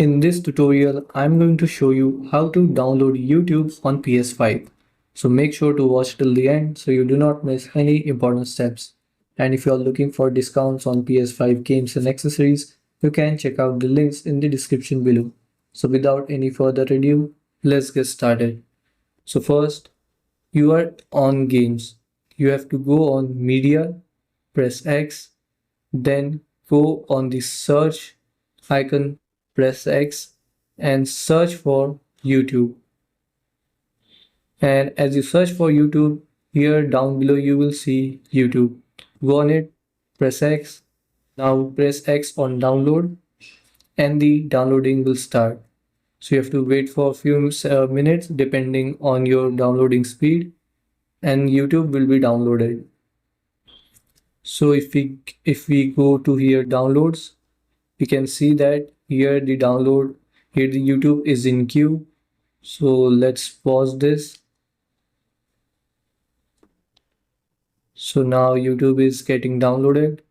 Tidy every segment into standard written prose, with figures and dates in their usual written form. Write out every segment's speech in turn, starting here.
In this tutorial, I'm going to show you how to download YouTube on PS5. So make sure to watch till the end so you do not miss any important steps. And if you are looking for discounts on PS5 games and accessories, you can check out the links in the description below. So without any further ado, let's get started. So first, you are on games. You have to go on media, press X, then go on the search icon, press X and search for YouTube. And as you search for YouTube, here down below you will see YouTube. Go on it, press X. Now press X on download and the downloading will start. So you have to wait for a few minutes depending on your downloading speed and YouTube will be downloaded. So if we go to here downloads, we can see that here the YouTube is in queue. So let's pause this. So now YouTube is getting downloaded.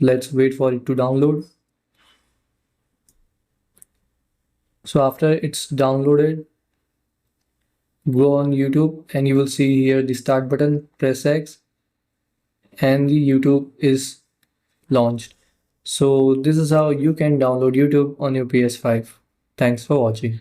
Let's wait for it to download. So after it's downloaded, go on YouTube and you will see here the start button, press X and the YouTube is launched. So this is how you can download YouTube on your PS5. Thanks for watching.